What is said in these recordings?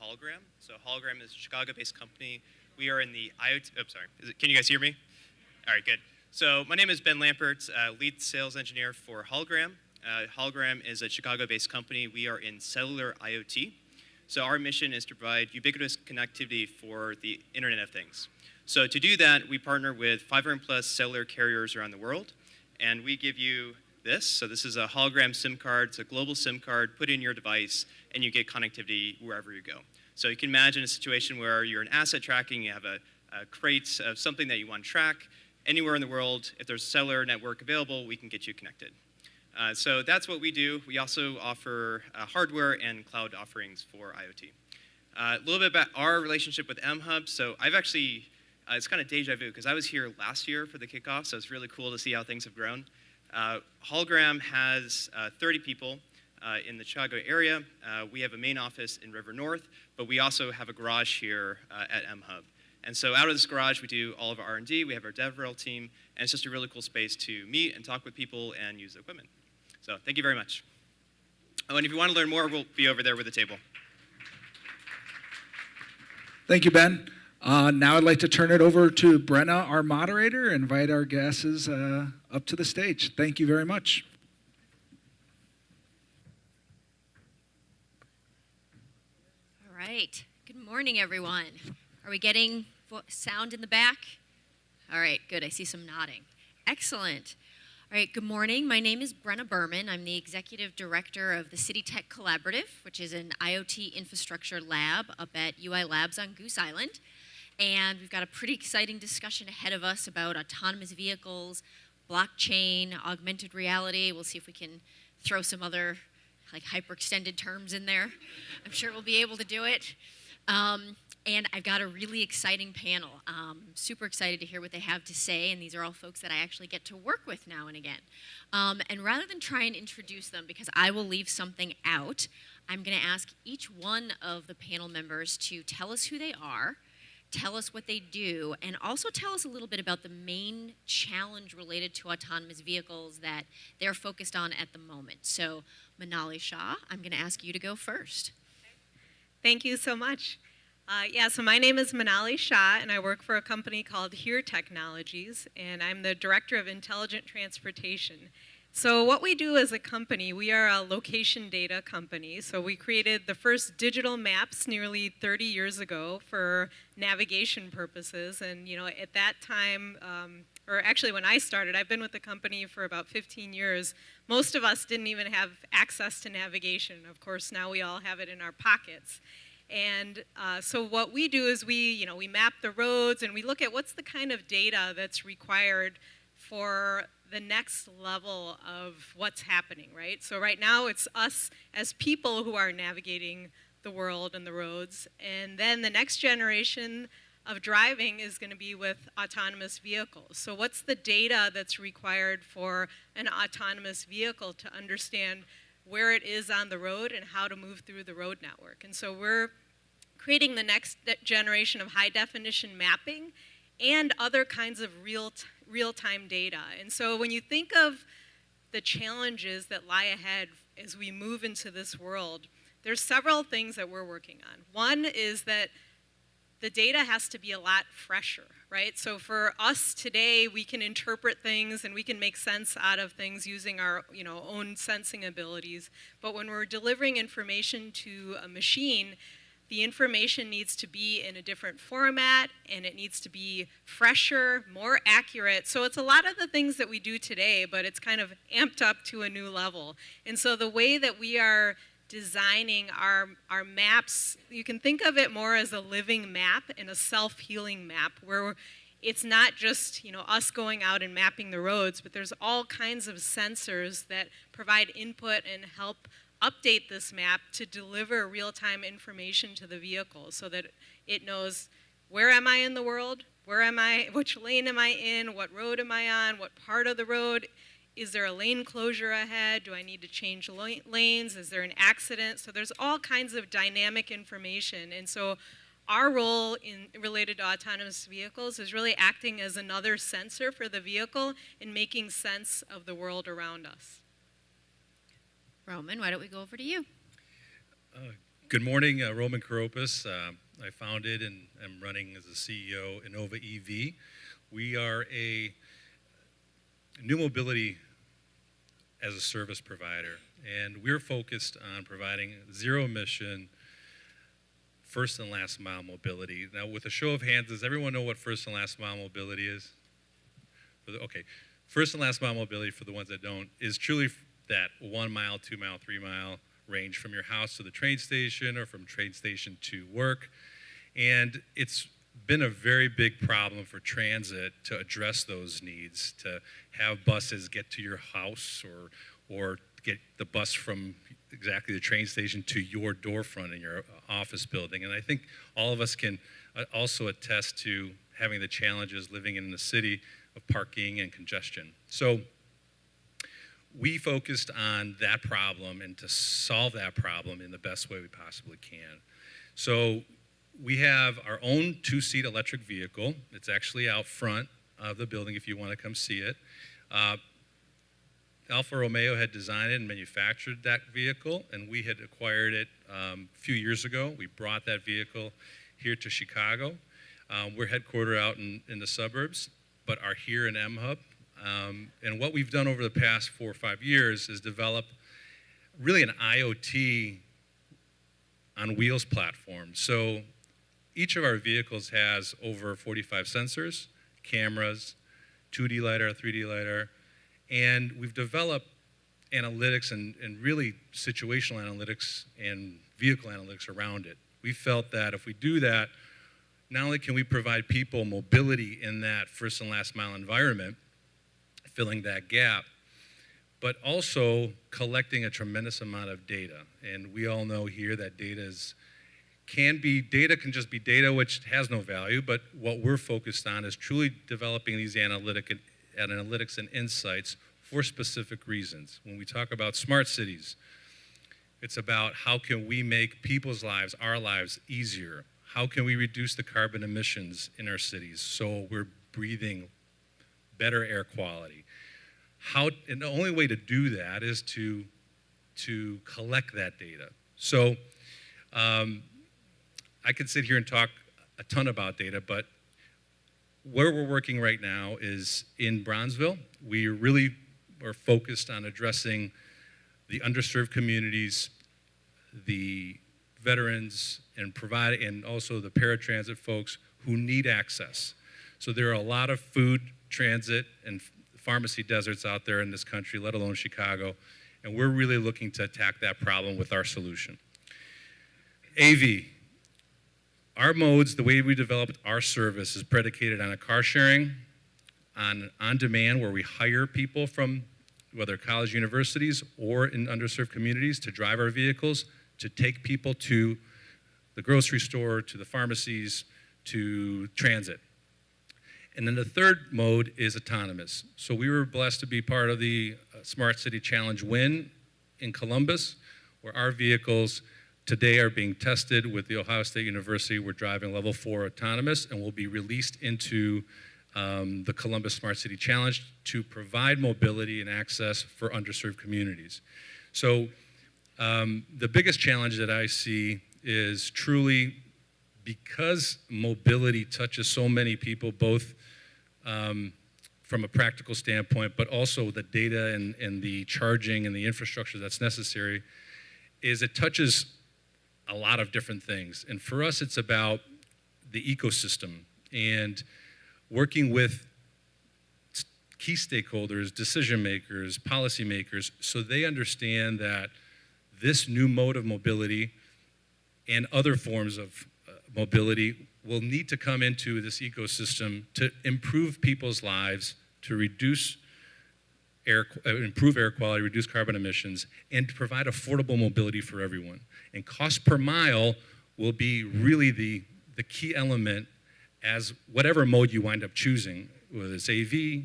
Hologram. So Hologram is a Chicago-based company. We are in the IoT, can you guys hear me? All right, good. So my name is Ben Lampert, lead sales engineer for Hologram. Hologram is a Chicago-based company. We are in cellular IoT. So our mission is to provide ubiquitous connectivity for the Internet of Things. So to do that, we partner with 500 plus cellular carriers around the world, and we give you this. So this is a hologram SIM card. It's a global SIM card. Put in your device, and you get connectivity wherever you go. So you can imagine a situation where you're in asset tracking, you have a crate of something that you want to track. Anywhere in the world, if there's a cellular network available, we can get you connected. So that's what we do. We also offer hardware and cloud offerings for IoT. A little bit about our relationship with mHUB. So I've actually, it's kind of deja vu because I was here last year for the kickoff, so it's really cool to see how things have grown. Hologram has 30 people in the Chicago area. We have a main office in River North, but we also have a garage here at mHUB. And so out of this garage, we do all of our R&D. We have our DevRel team, and it's just a really cool space to meet and talk with people and use the equipment. So thank you very much. Oh, and if you want to learn more, we'll be over there with the table. Thank you, Ben. Now I'd like to turn it over to Brenna, our moderator, and invite our guests up to the stage. Thank you very much. All right. Good morning, everyone. Are we getting sound in the back? All right, good. I see some nodding. Excellent. All right, good morning. My name is Brenna Berman. I'm the Executive Director of the City Tech Collaborative, which is an IoT infrastructure lab up at UI Labs on Goose Island. And we've got a pretty exciting discussion ahead of us about autonomous vehicles, blockchain, augmented reality. We'll see if we can throw some other like hyper-extended terms in there. I'm sure we'll be able to do it. And I've got a really exciting panel. Super excited to hear what they have to say, and these are all folks that I actually get to work with now and again. And rather than try and introduce them, because I will leave something out, I'm gonna ask each one of the panel members to tell us who they are, tell us what they do, and also tell us a little bit about the main challenge related to autonomous vehicles that they're focused on at the moment. So Monali, Shah, I'm gonna ask you to go first. Thank you so much. So my name is Monali Shah, and I work for a company called Here Technologies, and I'm the Director of Intelligent Transportation. So what we do as a company, we are a location data company. So we created the first digital maps nearly 30 years ago for navigation purposes. And at that time, or actually when I started, I've been with the company for about 15 years. Most of us didn't even have access to navigation. Of course, now we all have it in our pockets. And so what we do is we map the roads and we look at what's the kind of data that's required for the next level of what's happening, right? So right now it's us as people who are navigating the world and the roads. And then the next generation of driving is going to be with autonomous vehicles. So what's the data that's required for an autonomous vehicle to understand where it is on the road and how to move through the road network? And so we're creating the next generation of high definition mapping and other kinds of real-time data. And so when you think of the challenges that lie ahead as we move into this world, there's several things that we're working on. One is that the data has to be a lot fresher, right? So for us today, we can interpret things and we can make sense out of things using our own sensing abilities. But when we're delivering information to a machine, the information needs to be in a different format and it needs to be fresher, more accurate. So it's a lot of the things that we do today, but it's kind of amped up to a new level. And so the way that we are designing our maps, you can think of it more as a living map and a self-healing map where it's not just us going out and mapping the roads, but there's all kinds of sensors that provide input and help update this map to deliver real-time information to the vehicle so that it knows where am I in the world, where am I, which lane am I in, what road am I on, what part of the road. Is there a lane closure ahead? Do I need to change lanes? Is there an accident? So there's all kinds of dynamic information. And so our role related to autonomous vehicles is really acting as another sensor for the vehicle and making sense of the world around us. Roman, why don't we go over to you? Good morning, Roman Kuropas. I founded and am running as a CEO Innova EV. We are a new mobility as a service provider, and we're focused on providing zero emission, first and last mile mobility. Now, with a show of hands, does everyone know what first and last mile mobility is? Okay, first and last mile mobility, for the ones that don't, is truly that 1 mile, 2 mile, 3 mile range from your house to the train station or from train station to work. And it's been a very big problem for transit to address those needs, to have buses get to your house or get the bus from exactly the train station to your door front in your office building. And I think all of us can also attest to having the challenges living in the city of parking and congestion. So we focused on that problem and to solve that problem in the best way we possibly can. So we have our own 2-seat electric vehicle. It's actually out front of the building if you want to come see it. Alfa Romeo had designed it and manufactured that vehicle, and we had acquired it a few years ago. We brought that vehicle here to Chicago. We're headquartered out in the suburbs, but are here in mHUB. And what we've done over the past 4 or 5 years is develop really an IoT on wheels platform. So each of our vehicles has over 45 sensors, cameras, 2D LiDAR, 3D LiDAR, and we've developed analytics and really situational analytics and vehicle analytics around it. We felt that if we do that, not only can we provide people mobility in that first and last mile environment, filling that gap, but also collecting a tremendous amount of data. And we all know here that data can just be data which has no value, but what we're focused on is truly developing these analytics and insights for specific reasons. When we talk about smart cities, it's about how can we make people's lives, our lives, easier? How can we reduce the carbon emissions in our cities so we're breathing better air quality? And the only way to do that is to collect that data. So I could sit here and talk a ton about data, but where we're working right now is in Bronzeville. We really are focused on addressing the underserved communities, the veterans, and also the paratransit folks who need access. So there are a lot of food, transit, and pharmacy deserts out there in this country, let alone Chicago, and we're really looking to attack that problem with our solution. AV. Our modes, the way we developed our service is predicated on a car sharing, on demand, where we hire people from whether college universities or in underserved communities to drive our vehicles, to take people to the grocery store, to the pharmacies, to transit. And then the third mode is autonomous. So we were blessed to be part of the Smart City Challenge win in Columbus, where our vehicles today are being tested with the Ohio State University. We're driving level 4 autonomous and will be released into the Columbus Smart City Challenge to provide mobility and access for underserved communities. So the biggest challenge that I see is truly because mobility touches so many people, both from a practical standpoint, but also the data and the charging and the infrastructure that's necessary, is it touches a lot of different things. And for us, it's about the ecosystem and working with key stakeholders, decision makers, policy makers, so they understand that this new mode of mobility and other forms of mobility will need to come into this ecosystem to improve people's lives, to improve air quality, reduce carbon emissions, and to provide affordable mobility for everyone. And cost per mile will be really the key element as whatever mode you wind up choosing, whether it's AV,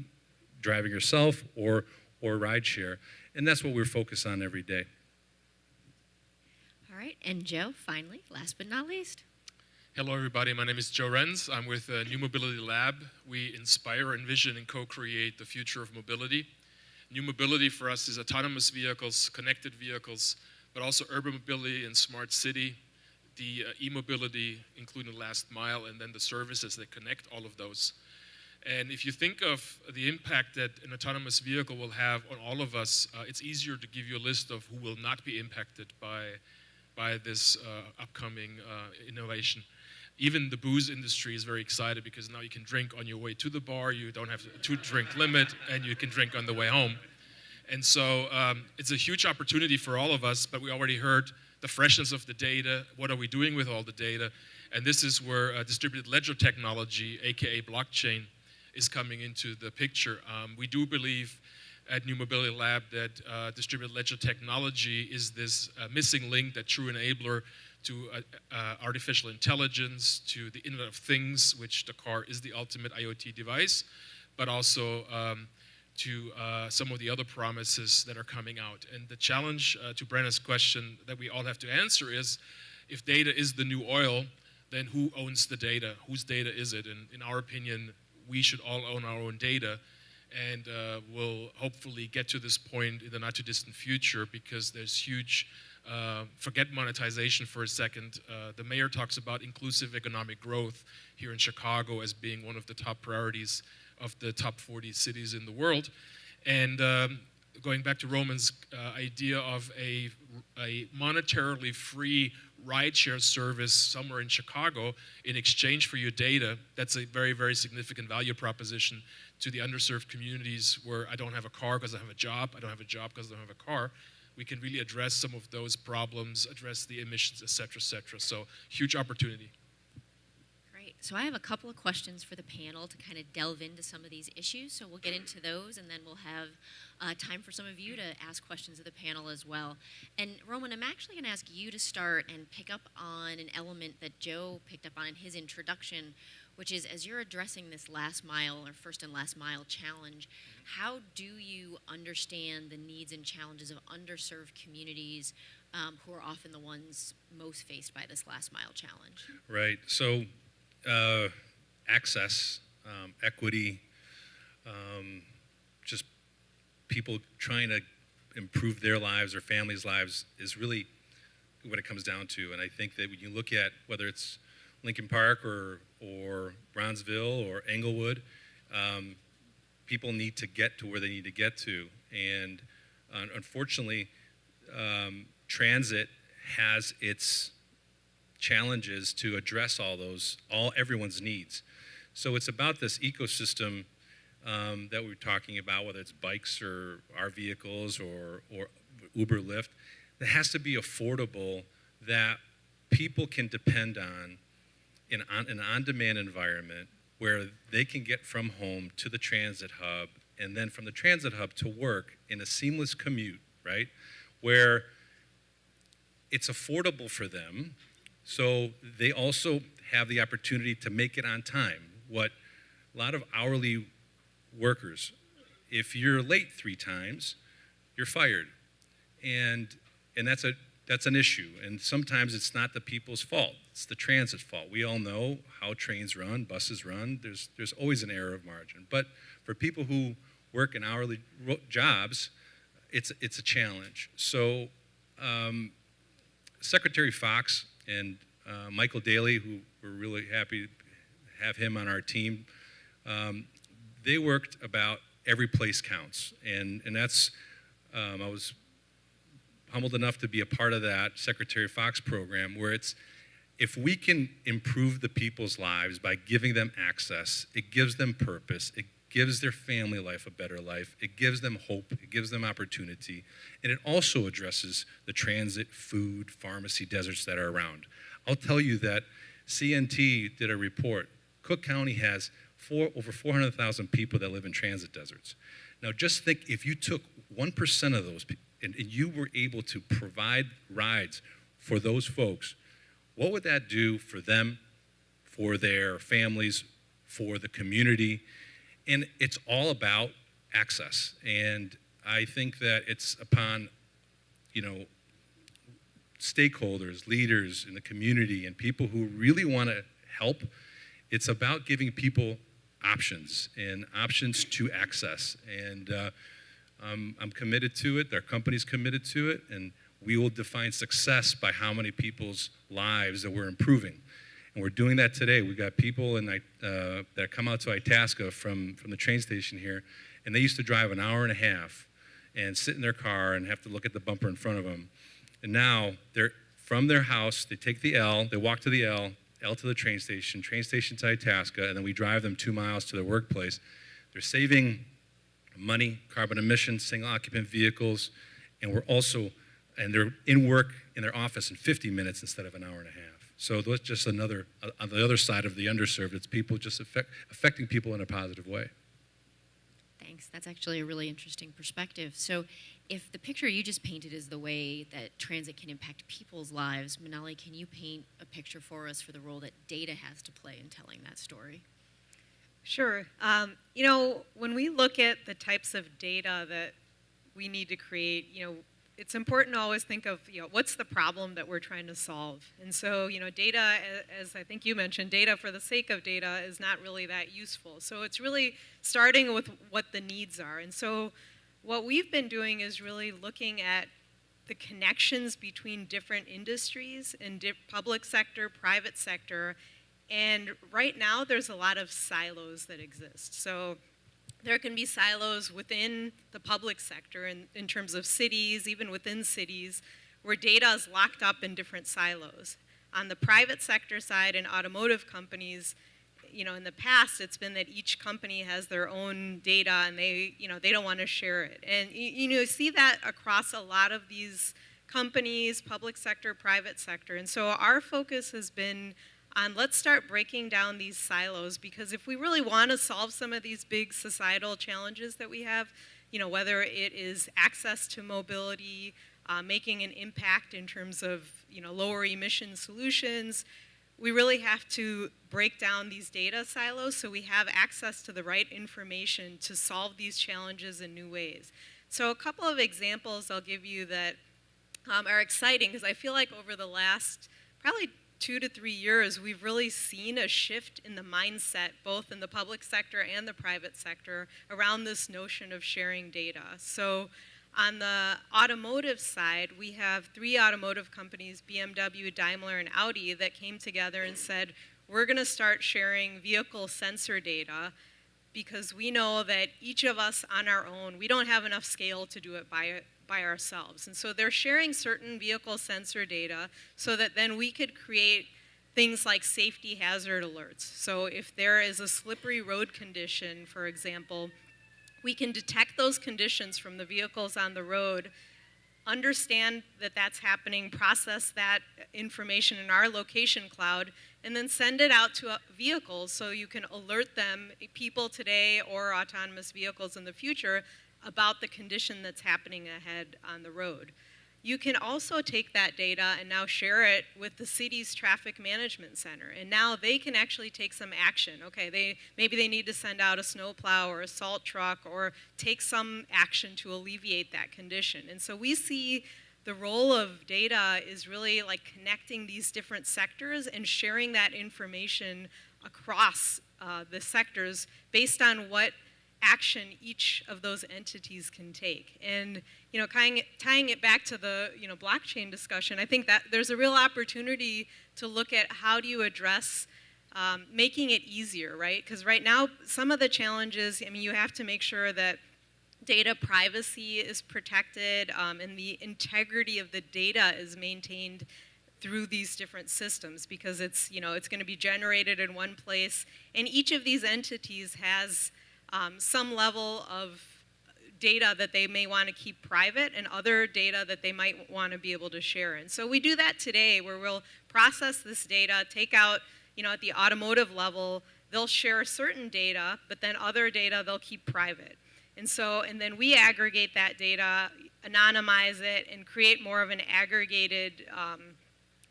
driving yourself, or rideshare. And that's what we're focused on every day. All right, and Joe, finally, last but not least. Hello, everybody. My name is Joe Renz. I'm with New Mobility Lab. We inspire, envision, and co-create the future of mobility. New mobility for us is autonomous vehicles, connected vehicles, but also urban mobility and smart city. the e-mobility, including the last mile, and then the services that connect all of those. And if you think of the impact that an autonomous vehicle will have on all of us, it's easier to give you a list of who will not be impacted by this upcoming innovation. Even the booze industry is very excited because now you can drink on your way to the bar, you don't have a 2-drink limit, and you can drink on the way home. And so it's a huge opportunity for all of us, but we already heard the freshness of the data, what are we doing with all the data, and this is where distributed ledger technology, aka blockchain, is coming into the picture. We do believe at New Mobility Lab that distributed ledger technology is this missing link, that true enabler to artificial intelligence, to the Internet of Things, which the car is the ultimate IoT device, but also to some of the other promises that are coming out. And the challenge to Brenna's question that we all have to answer is, if data is the new oil, then who owns the data? Whose data is it? And in our opinion, we should all own our own data, and we'll hopefully get to this point in the not too distant future, because there's huge, forget monetization for a second, the mayor talks about inclusive economic growth here in Chicago as being one of the top priorities of the top 40 cities in the world. And going back to Roman's idea of a monetarily free rideshare service somewhere in Chicago in exchange for your data, that's a very, very significant value proposition to the underserved communities where I don't have a car because I have a job, I don't have a job because I don't have a car. We can really address some of those problems, address the emissions, et cetera, et cetera. So huge opportunity. Great. So I have a couple of questions for the panel to kind of delve into some of these issues. So we'll get into those, and then we'll have time for some of you to ask questions of the panel as well. And Roman, I'm actually going to ask you to start and pick up on an element that Joe picked up on in his introduction, which is, as you're addressing this last mile or first and last mile challenge, how do you understand the needs and challenges of underserved communities who are often the ones most faced by this last mile challenge? Right. So access, equity, just people trying to improve their lives or families' lives is really what it comes down to. And I think that when you look at whether it's Lincoln Park or Bronzeville or Englewood, people need to get to where they need to get to. And unfortunately, transit has its challenges to address everyone's needs. So it's about this ecosystem that we're talking about, whether it's bikes or our vehicles or Uber, Lyft, that has to be affordable, that people can depend on in an on-demand environment where they can get from home to the transit hub, and then from the transit hub to work in a seamless commute, right? Where it's affordable for them, so they also have the opportunity to make it on time. What a lot of hourly workers, if you're late 3 times, you're fired. And that's an issue. And sometimes it's not the people's fault. It's the transit's fault. We all know how trains run, buses run. There's always an error of margin. But for people who work in hourly jobs, it's a challenge. So Secretary Fox and Michael Daly, who we're really happy to have him on our team, they worked about every place counts. And that's, I was humbled enough to be a part of that Secretary Fox program, where it's, if we can improve the people's lives by giving them access, it gives them purpose, it gives their family life a better life, it gives them hope, it gives them opportunity, and it also addresses the transit, food, pharmacy deserts that are around. I'll tell you that CNT did a report. Cook County has over 400,000 people that live in transit deserts. Now just think, if you took 1% of those people, and you were able to provide rides for those folks, what would that do for them, for their families, for the community? And it's all about access. And I think that it's upon, stakeholders, leaders in the community, and people who really want to help. It's about giving people options and options to access. And I'm committed to it. Our company's committed to it. And we will define success by how many people's lives that we're improving. And we're doing that today. We've got people that come out to Itasca from the train station here, and they used to drive an hour and a half and sit in their car and have to look at the bumper in front of them. And now, they're from their house, they take the L, they walk to the L to the train station to Itasca, and then we drive them 2 miles to their workplace. They're saving money, carbon emissions, single occupant vehicles, and they're in work in their office in 50 minutes instead of an hour and a half. So that's just another, on the other side of the underserved, it's people just affecting people in a positive way. Thanks. That's actually a really interesting perspective. So if the picture you just painted is the way that transit can impact people's lives, Monali, can you paint a picture for us for the role that data has to play in telling that story? Sure. When we look at the types of data that we need to create, it's important to always think of, what's the problem that we're trying to solve? And so, data, as I think you mentioned, data for the sake of data is not really that useful. So it's really starting with what the needs are. And so what we've been doing is really looking at the connections between different industries and public sector, private sector. And right now, there's a lot of silos that exist. So there can be silos within the public sector in terms of cities, even within cities, where data is locked up in different silos. On the private sector side in automotive companies, in the past, it's been that each company has their own data and they don't want to share it. And you see that across a lot of these companies, public sector, private sector. And so our focus has been on let's start breaking down these silos, because if we really want to solve some of these big societal challenges that we have, whether it is access to mobility, making an impact in terms of lower emission solutions, we really have to break down these data silos so we have access to the right information to solve these challenges in new ways. So a couple of examples I'll give you that are exciting, because I feel like over the last probably 2 to 3 years, we've really seen a shift in the mindset, both in the public sector and the private sector, around this notion of sharing data. So on the automotive side, we have 3 automotive companies, BMW, Daimler, and Audi, that came together and said, we're going to start sharing vehicle sensor data, because we know that each of us on our own, we don't have enough scale to do it by ourselves. And so they're sharing certain vehicle sensor data so that then we could create things like safety hazard alerts. So if there is a slippery road condition, for example, we can detect those conditions from the vehicles on the road, understand that that's happening, process that information in our location cloud, and then send it out to vehicles so you can alert them, people today or autonomous vehicles in the future, about the condition that's happening ahead on the road. You can also take that data and now share it with the city's traffic management center. And now they can actually take some action. Okay, maybe they need to send out a snowplow or a salt truck or take some action to alleviate that condition. And so we see the role of data is really like connecting these different sectors and sharing that information across the sectors based on what action each of those entities can take. And tying it back to the blockchain discussion, I think that there's a real opportunity to look at how do you address making it easier, right? Because right now, some of the challenges, you have to make sure that data privacy is protected and the integrity of the data is maintained through these different systems, because it's going to be generated in one place, and each of these entities has some level of data that they may want to keep private and other data that they might want to be able to share. And so we do that today, where we'll process this data, take out, at the automotive level, they'll share certain data, but then other data they'll keep private. And then we aggregate that data, anonymize it, and create more of an aggregated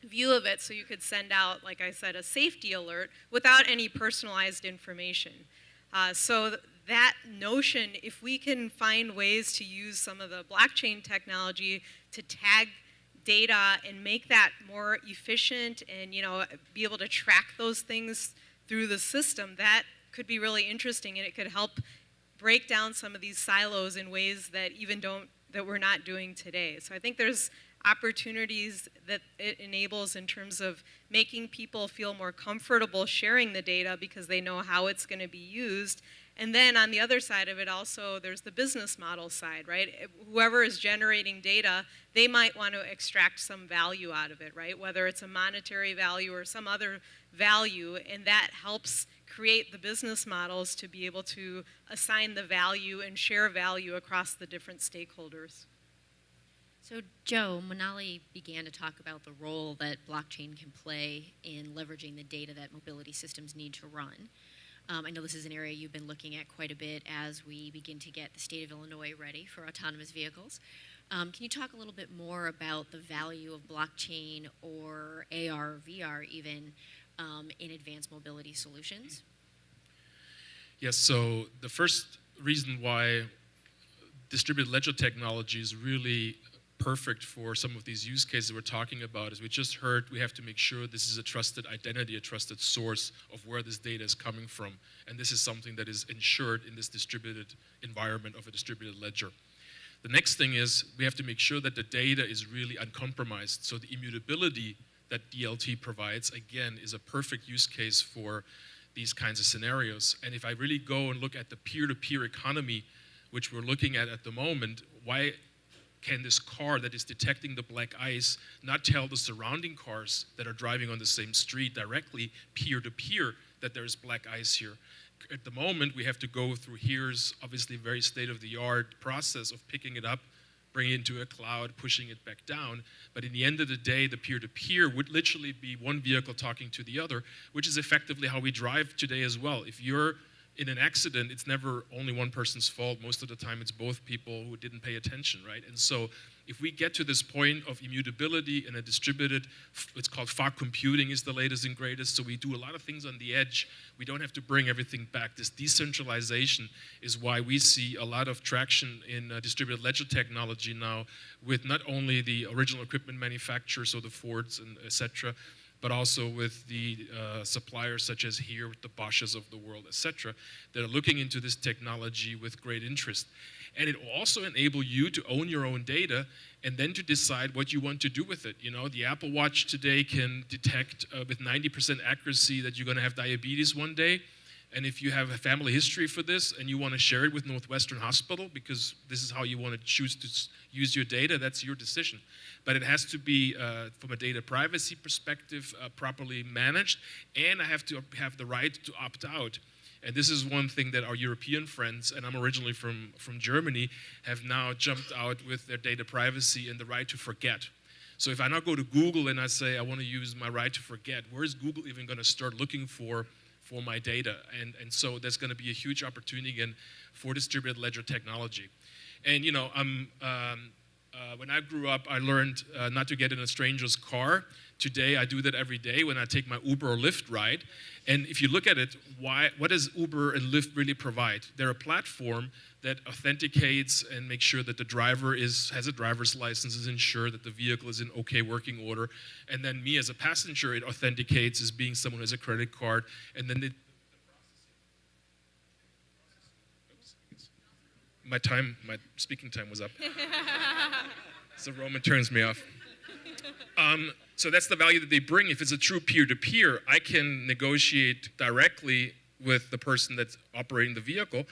view of it, so you could send out, like I said, a safety alert without any personalized information. So that notion, if we can find ways to use some of the blockchain technology to tag data and make that more efficient and be able to track those things through the system, that could be really interesting, and it could help break down some of these silos in ways that that we're not doing today. So I think there's opportunities that it enables in terms of making people feel more comfortable sharing the data because they know how it's going to be used. And then on the other side of it also, there's the business model side, right? Whoever is generating data, they might want to extract some value out of it, right? Whether it's a monetary value or some other value, and that helps create the business models to be able to assign the value and share value across the different stakeholders. So Joe, Monali began to talk about the role that blockchain can play in leveraging the data that mobility systems need to run. I know this is an area you've been looking at quite a bit as we begin to get the state of Illinois ready for autonomous vehicles. Can you talk a little bit more about the value of blockchain or AR, VR even, in advanced mobility solutions? Yes, so the first reason why distributed ledger technology is really perfect for some of these use cases we're talking about is we just heard we have to make sure this is a trusted identity, a trusted source of where this data is coming from. And this is something that is ensured in this distributed environment of a distributed ledger. The next thing is we have to make sure that the data is really uncompromised. So the immutability that DLT provides, again, is a perfect use case for these kinds of scenarios. And if I really go and look at the peer-to-peer economy, which we're looking at the moment, why can this car that is detecting the black ice not tell the surrounding cars that are driving on the same street directly, peer-to-peer, that there's black ice here? At the moment, we have to go through here's obviously very state-of-the-art process of picking it up, bringing it into a cloud, pushing it back down. But in the end of the day, the peer-to-peer would literally be one vehicle talking to the other, which is effectively how we drive today as well. If you're in an accident, it's never only one person's fault. Most of the time, it's both people who didn't pay attention, right? And so if we get to this point of immutability in a distributed, it's called fog computing is the latest and greatest, so we do a lot of things on the edge. We don't have to bring everything back. This decentralization is why we see a lot of traction in distributed ledger technology now with not only the original equipment manufacturers, so the Fords and et cetera, but also with the suppliers such as here, with the Bosches of the world, et cetera, that are looking into this technology with great interest. And it will also enable you to own your own data and then to decide what you want to do with it. You know, the Apple Watch today can detect with 90% accuracy that you're going to have diabetes one day. And if you have a family history for this and you want to share it with Northwestern Hospital because this is how you want to choose to use your data, that's your decision. But it has to be, from a data privacy perspective, properly managed, and I have to have the right to opt out. And this is one thing that our European friends, and I'm originally from Germany, have now jumped out with their data privacy and the right to forget. So if I now go to Google and I say I want to use my right to forget, where is Google even going to start looking for my data? And so there's going to be a huge opportunity again for distributed ledger technology. And you know, when I grew up, I learned not to get in a stranger's car. Today, I do that every day when I take my Uber or Lyft ride. And if you look at it, what does Uber and Lyft really provide? They're a platform that authenticates and makes sure that the driver has a driver's license, is insured, that the vehicle is in okay working order. And then me as a passenger, it authenticates as being someone who has a credit card. And then my speaking time was up. So Roman turns me off. So that's the value that they bring. If it's a true peer-to-peer, I can negotiate directly with the person that's operating the vehicle,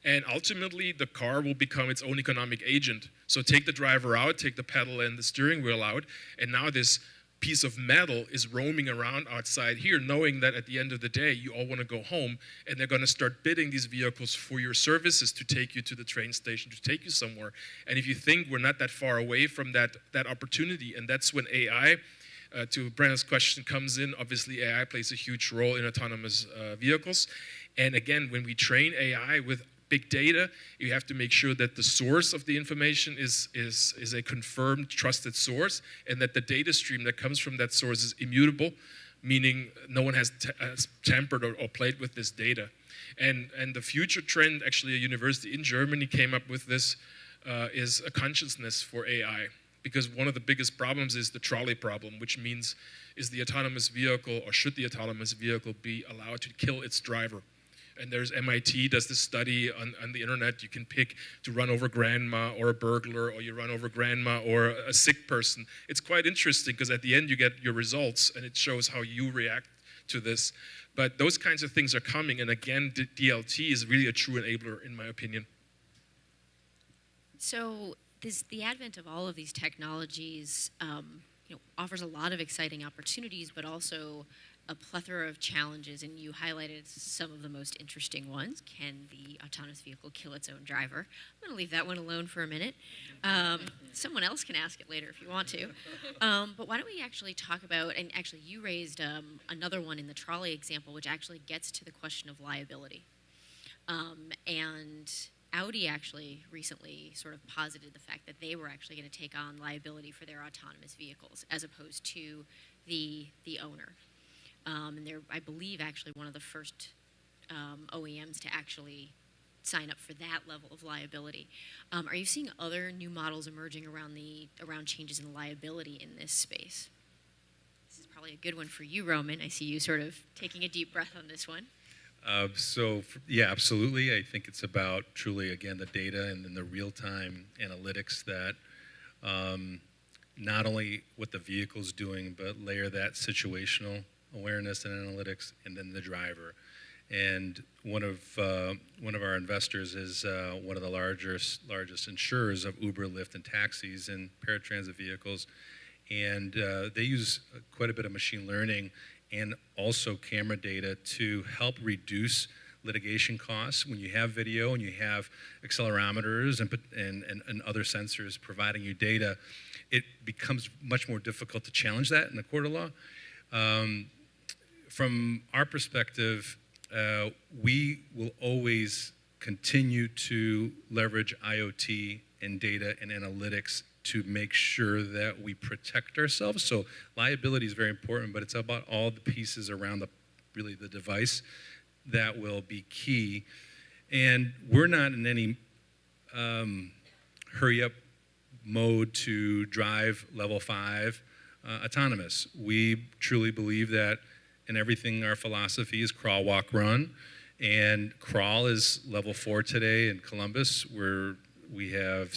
and ultimately the car will become its own economic agent. So take the driver out, take the pedal and the steering wheel out, and now this piece of metal is roaming around outside here, knowing that at the end of the day, you all want to go home, and they're going to start bidding these vehicles for your services to take you to the train station, to take you somewhere. And if you think we're not that far away from that opportunity, and that's when AI, to Brenna's question, comes in. Obviously, AI plays a huge role in autonomous vehicles. And again, when we train AI with big data, you have to make sure that the source of the information is a confirmed, trusted source, and that the data stream that comes from that source is immutable, meaning no one has tampered or played with this data. And the future trend, actually a university in Germany came up with this, is a consciousness for AI. Because one of the biggest problems is the trolley problem, which means is the autonomous vehicle, or should the autonomous vehicle be allowed to kill its driver? And there's MIT does this study on the internet. You can pick to run over grandma or a burglar, or you run over grandma or a sick person. It's quite interesting because at the end you get your results and it shows how you react to this. But those kinds of things are coming, and again, DLT is really a true enabler in my opinion. So the advent of all of these technologies offers a lot of exciting opportunities, but also a plethora of challenges, and you highlighted some of the most interesting ones. Can the autonomous vehicle kill its own driver? I'm going to leave that one alone for a minute. Someone else can ask it later if you want to. But why don't we actually talk about, and actually you raised another one in the trolley example, which actually gets to the question of liability. And Audi actually recently sort of posited the fact that they were actually going to take on liability for their autonomous vehicles as opposed to the owner. And they're, I believe, actually one of the first OEMs to actually sign up for that level of liability. Are you seeing other new models emerging around changes in liability in this space? This is probably a good one for you, Roman. I see you sort of taking a deep breath on this one. Yeah, absolutely. I think it's about truly, again, the data and then the real-time analytics that not only what the vehicle's doing, but layer that situational awareness and analytics, and then the driver. And one of our investors is one of the largest insurers of Uber, Lyft, and taxis and paratransit vehicles, and they use quite a bit of machine learning and also camera data to help reduce litigation costs. When you have video and you have accelerometers and other sensors providing you data, it becomes much more difficult to challenge that in the court of law. From our perspective, we will always continue to leverage IoT and data and analytics to make sure that we protect ourselves. So liability is very important, but it's about all the pieces around the device that will be key. And we're not in any hurry up mode to drive level 5 autonomous. We truly believe that in everything, our philosophy is crawl, walk, run. And crawl is level 4 today in Columbus, where we have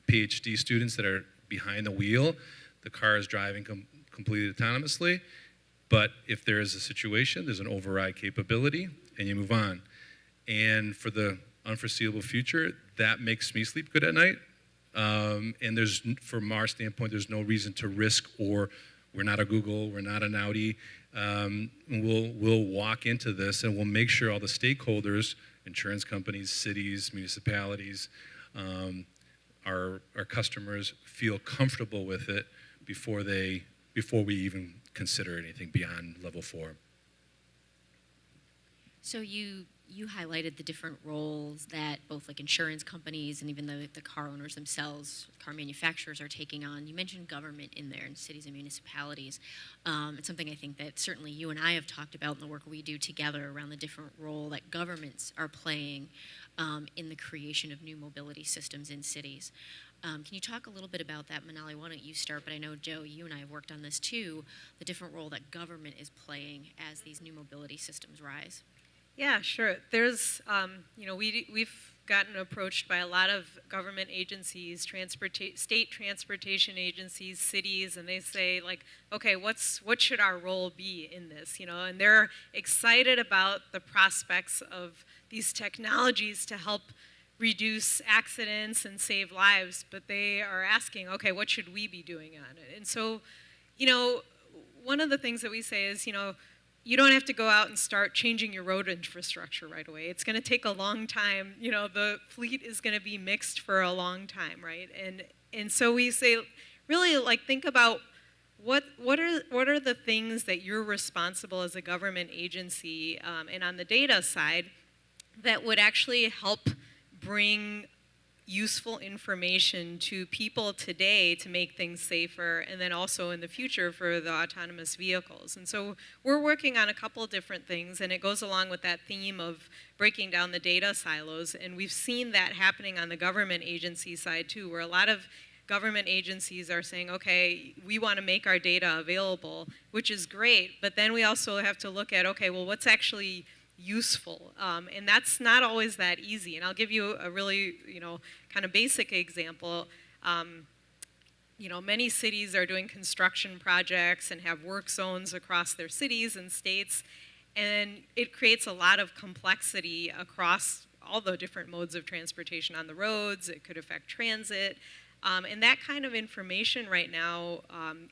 PhD students that are behind the wheel. The car is driving completely autonomously. But if there is a situation, there's an override capability, and you move on. And for the unforeseeable future, that makes me sleep good at night. And from our standpoint, there's no reason to risk, or we're not a Google, we're not an Audi. We'll walk into this, and we'll make sure all the stakeholders, insurance companies, cities, municipalities, our customers feel comfortable with it before we even consider anything beyond level 4. So you highlighted the different roles that both like insurance companies and even the car owners themselves, car manufacturers are taking on. You mentioned government in there, in cities and municipalities. It's something I think that certainly you and I have talked about in the work we do together around the different role that governments are playing in the creation of new mobility systems in cities. Can you talk a little bit about that? Monali, why don't you start? But I know, Joe, you and I have worked on this too, the different role that government is playing as these new mobility systems rise. Yeah, sure. There's, we've gotten approached by a lot of government agencies, state transportation agencies, cities, and they say, like, okay, what should our role be in this? And they're excited about the prospects of these technologies to help reduce accidents and save lives, but they are asking, okay, what should we be doing on it? And so, one of the things that we say is, you don't have to go out and start changing your road infrastructure right away. It's going to take a long time. The fleet is going to be mixed for a long time, right? And so we say, really, like, think about what are the things that you're responsible as a government agency and on the data side that would actually help bring useful information to people today to make things safer, and then also in the future for the autonomous vehicles. And so we're working on a couple different things, and it goes along with that theme of breaking down the data silos, and we've seen that happening on the government agency side too, where a lot of government agencies are saying, okay, we want to make our data available, which is great, but then we also have to look at, okay, well, what's actually useful. And that's not always that easy. And I'll give you a really, kind of basic example. Many cities are doing construction projects and have work zones across their cities and states, and it creates a lot of complexity across all the different modes of transportation on the roads. It could affect transit. And that kind of information right now,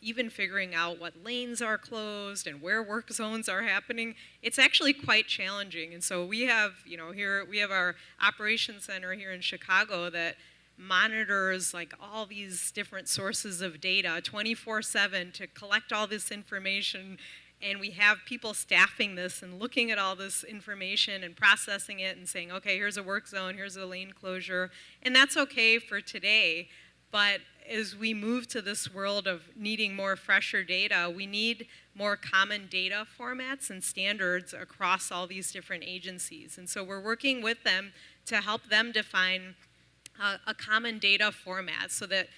even figuring out what lanes are closed and where work zones are happening, it's actually quite challenging. And so we have, here we have our operations center here in Chicago that monitors like all these different sources of data 24/7 to collect all this information. And we have people staffing this and looking at all this information and processing it and saying, okay, here's a work zone, here's a lane closure. And that's okay for today. But as we move to this world of needing more fresher data, we need more common data formats and standards across all these different agencies. And so we're working with them to help them define a common data format so that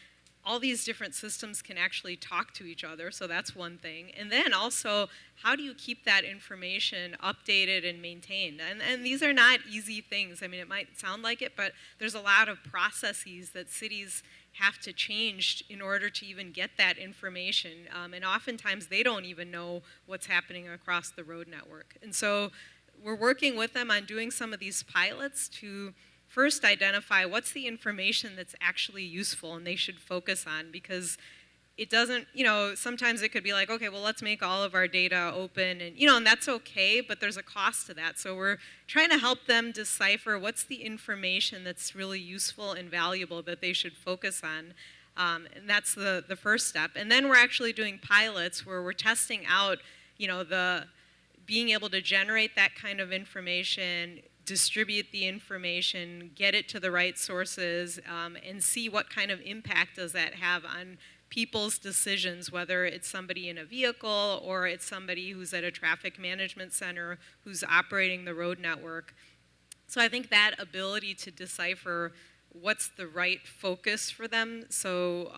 all these different systems can actually talk to each other. So that's one thing. And then also, how do you keep that information updated and maintained? And these are not easy things. I mean, it might sound like it, but there's a lot of processes that cities have to change in order to even get that information. And oftentimes, they don't even know what's happening across the road network. And so we're working with them on doing some of these pilots to first identify what's the information that's actually useful and they should focus on, because it doesn't, sometimes it could be like, okay, well, let's make all of our data open and, and that's okay, but there's a cost to that. So we're trying to help them decipher what's the information that's really useful and valuable that they should focus on. And that's the first step. And then we're actually doing pilots where we're testing out, the being able to generate that kind of information, distribute the information, get it to the right sources, and see what kind of impact does that have on people's decisions, whether it's somebody in a vehicle or it's somebody who's at a traffic management center who's operating the road network. So I think that ability to decipher what's the right focus for them, so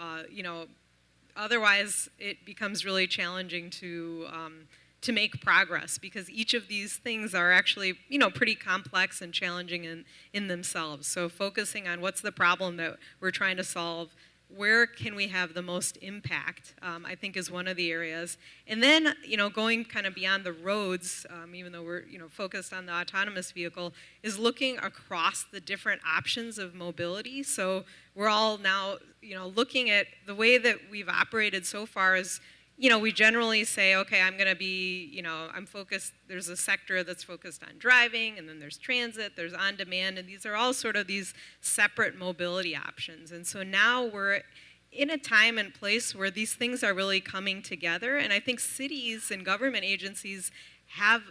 otherwise it becomes really challenging to make progress, because each of these things are actually, pretty complex and challenging in themselves. So focusing on what's the problem that we're trying to solve, where can we have the most impact, I think is one of the areas. And then, going kind of beyond the roads, even though we're, focused on the autonomous vehicle, is looking across the different options of mobility. So we're all now, looking at the way that we've operated so far is, we generally say, okay, I'm going to be, I'm focused, there's a sector that's focused on driving, and then there's transit, there's on-demand, and these are all sort of these separate mobility options. And so now we're in a time and place where these things are really coming together, and I think cities and government agencies have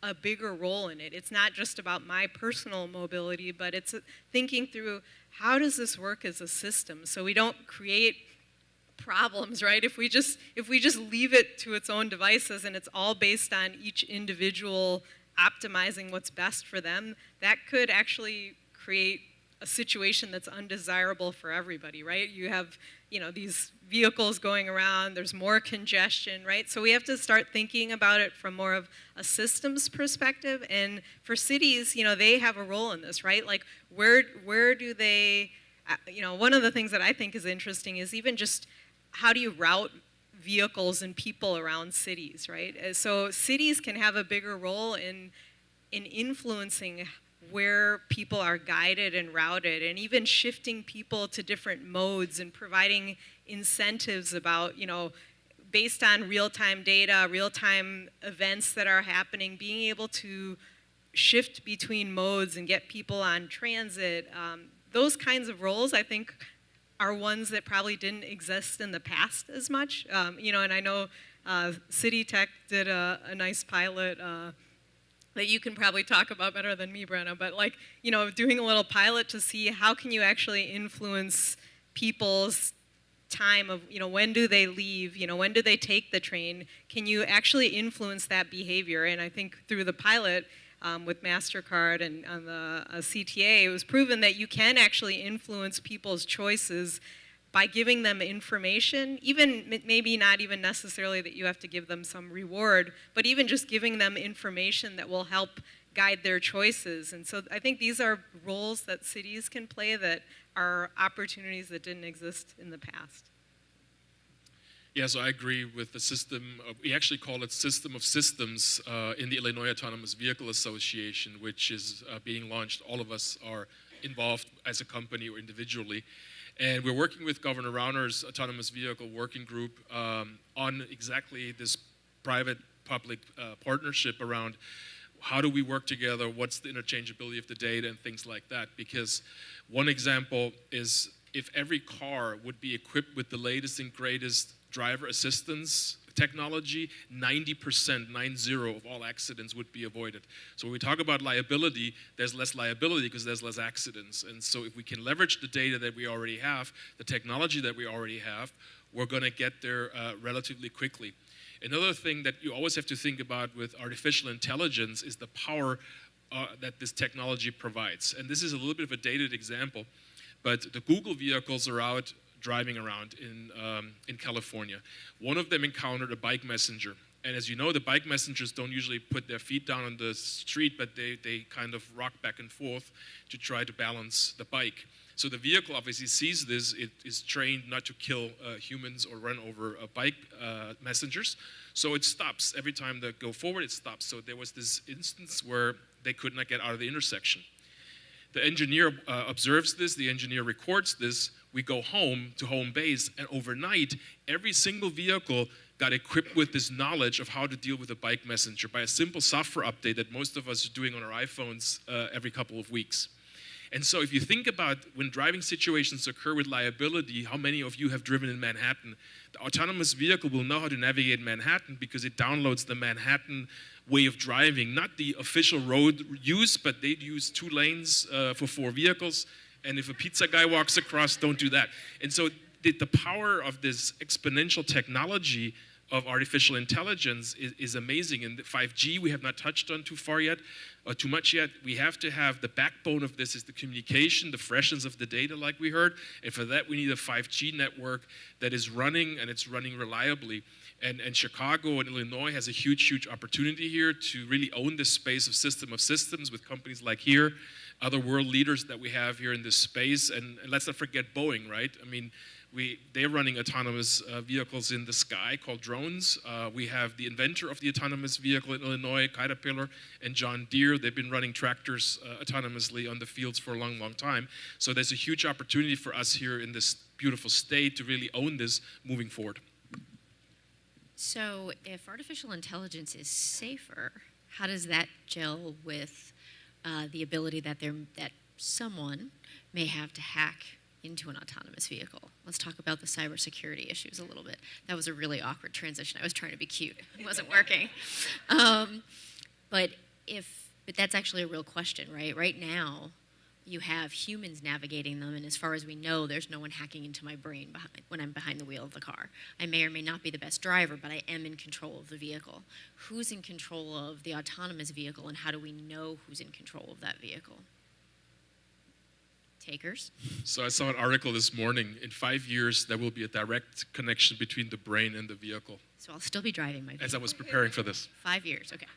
a bigger role in it. It's not just about my personal mobility, but it's thinking through, how does this work as a system so we don't create problems, right? If we just leave it to its own devices and it's all based on each individual optimizing what's best for them, that could actually create a situation that's undesirable for everybody, right? You have, these vehicles going around, there's more congestion, right? So we have to start thinking about it from more of a systems perspective. And for cities, they have a role in this, right? Like where do they, one of the things that I think is interesting is even just how do you route vehicles and people around cities, right? So cities can have a bigger role in influencing where people are guided and routed, and even shifting people to different modes and providing incentives about, based on real-time data, real-time events that are happening, being able to shift between modes and get people on transit. Those kinds of roles, I think, are ones that probably didn't exist in the past as much. And I know City Tech did a nice pilot that you can probably talk about better than me, Brenna, but doing a little pilot to see how can you actually influence people's time of, when do they leave, when do they take the train? Can you actually influence that behavior? And I think through the pilot, with MasterCard and on the CTA, it was proven that you can actually influence people's choices by giving them information, even maybe not even necessarily that you have to give them some reward, but even just giving them information that will help guide their choices. And so I think these are roles that cities can play that are opportunities that didn't exist in the past. Yeah, so I agree with the system. We actually call it System of Systems in the Illinois Autonomous Vehicle Association, which is being launched. All of us are involved as a company or individually. And we're working with Governor Rauner's Autonomous Vehicle Working Group on exactly this private-public partnership around how do we work together, what's the interchangeability of the data, and things like that. Because one example is if every car would be equipped with the latest and greatest driver assistance technology, 90%, 90 of all accidents would be avoided. So when we talk about liability, there's less liability because there's less accidents. And so if we can leverage the data that we already have, the technology that we already have, we're going to get there relatively quickly. Another thing that you always have to think about with artificial intelligence is the power that this technology provides. And this is a little bit of a dated example, but the Google vehicles are out driving around in California. One of them encountered a bike messenger. And as you know, the bike messengers don't usually put their feet down on the street, but they kind of rock back and forth to try to balance the bike. So the vehicle obviously sees this. It is trained not to kill humans or run over bike messengers. So it stops. Every time they go forward, it stops. So there was this instance where they could not get out of the intersection. The engineer observes this. The engineer records this. We go home to home base, and overnight, every single vehicle got equipped with this knowledge of how to deal with a bike messenger by a simple software update that most of us are doing on our iPhones every couple of weeks. And so if you think about when driving situations occur with liability, how many of you have driven in Manhattan? The autonomous vehicle will know how to navigate Manhattan because it downloads the Manhattan way of driving, not the official road use, but they'd use 2 lanes for 4 vehicles. And if a pizza guy walks across, don't do that. And so the power of this exponential technology of artificial intelligence is amazing. And the 5G we have not touched on too much yet. We have to have the backbone of this is the communication, the freshness of the data like we heard. And for that we need a 5G network that is running, and it's running reliably. And Chicago and Illinois has a huge opportunity here to really own this space of systems with companies like here, other world leaders that we have here in this space. And let's not forget Boeing, right? I mean, they're running autonomous vehicles in the sky called drones. We have the inventor of the autonomous vehicle in Illinois, Caterpillar, and John Deere. They've been running tractors autonomously on the fields for a long time. So there's a huge opportunity for us here in this beautiful state to really own this moving forward. So if artificial intelligence is safer, how does that gel with the ability that someone may have to hack into an autonomous vehicle? Let's talk about the cybersecurity issues a little bit. That was a really awkward transition. I was trying to be cute. It wasn't working. But that's actually a real question, right? Right now, you have humans navigating them, and as far as we know, there's no one hacking into my brain when I'm behind the wheel of the car. I may or may not be the best driver, but I am in control of the vehicle. Who's in control of the autonomous vehicle, and how do we know who's in control of that vehicle? Takers? So I saw an article this morning. In 5 years, there will be a direct connection between the brain and the vehicle. So I'll still be driving my vehicle. As I was preparing for this. 5 years, okay.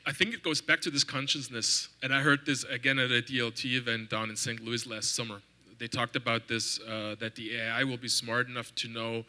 I think it goes back to this consciousness, and I heard this again at a DLT event down in St. Louis last summer. They talked about this, that the AI will be smart enough to know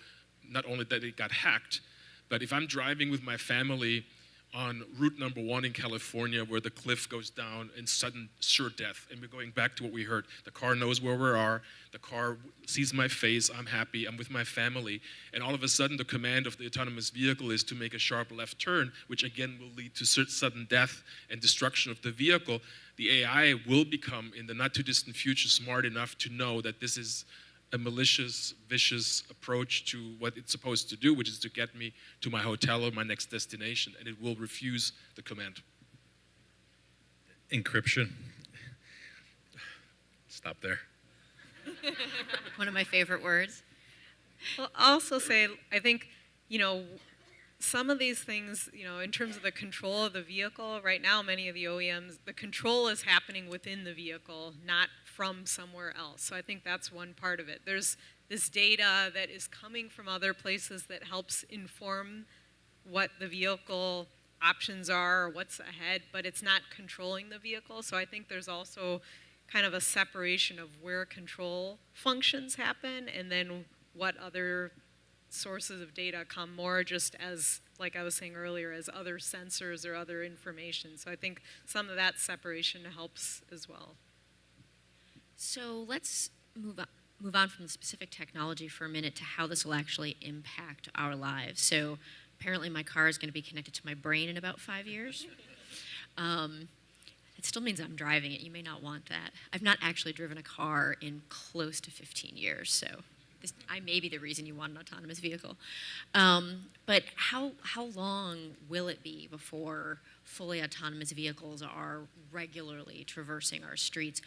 not only that it got hacked, but if I'm driving with my family on route number 1 in California where the cliff goes down in sudden sure death, and we're going back to what we heard. The car knows where we are, the car sees my face, I'm happy, I'm with my family, and all of a sudden the command of the autonomous vehicle is to make a sharp left turn, which again will lead to sudden death and destruction of the vehicle. The AI will become, in the not too distant future, smart enough to know that this is a malicious, vicious approach to what it's supposed to do, which is to get me to my hotel or my next destination, and it will refuse the command. Encryption. Stop there. One of my favorite words. Well, I'll also say, I think, some of these things, in terms of the control of the vehicle, right now, many of the OEMs, the control is happening within the vehicle, not from somewhere else. So I think that's one part of it. There's this data that is coming from other places that helps inform what the vehicle options are or what's ahead, but it's not controlling the vehicle. So I think there's also kind of a separation of where control functions happen and then what other sources of data come more just as, like I was saying earlier, as other sensors or other information. So I think some of that separation helps as well. So let's move on from the specific technology for a minute to how this will actually impact our lives. So apparently my car is going to be connected to my brain in about 5 years. It still means I'm driving it. You may not want that. I've not actually driven a car in close to 15 years, so I may be the reason you want an autonomous vehicle. But how long will it be before fully autonomous vehicles are regularly traversing our streets?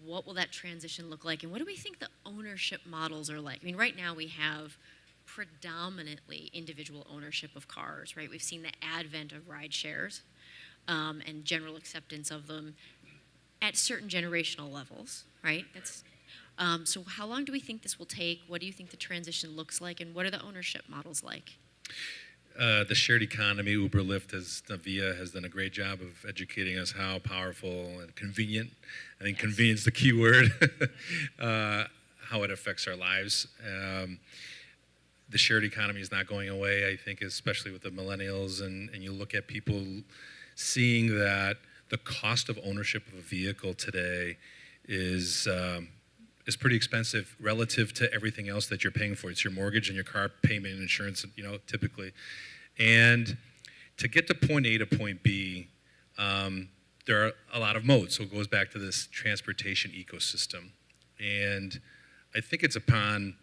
What will that transition look like? And what do we think the ownership models are like? I mean, right now we have predominantly individual ownership of cars, right? We've seen the advent of ride shares and general acceptance of them at certain generational levels, right? So how long do we think this will take? What do you think the transition looks like? And what are the ownership models like? The shared economy, Uber, Lyft, Via has done a great job of educating us how powerful and convenient, I think convenience is the key word, how it affects our lives. The shared economy is not going away, I think, especially with the millennials, and you look at people seeing that the cost of ownership of a vehicle today is pretty expensive relative to everything else that you're paying for. It's your mortgage and your car payment and insurance, typically. And to get to point A to point B, there are a lot of modes. So it goes back to this transportation ecosystem. And I think it's upon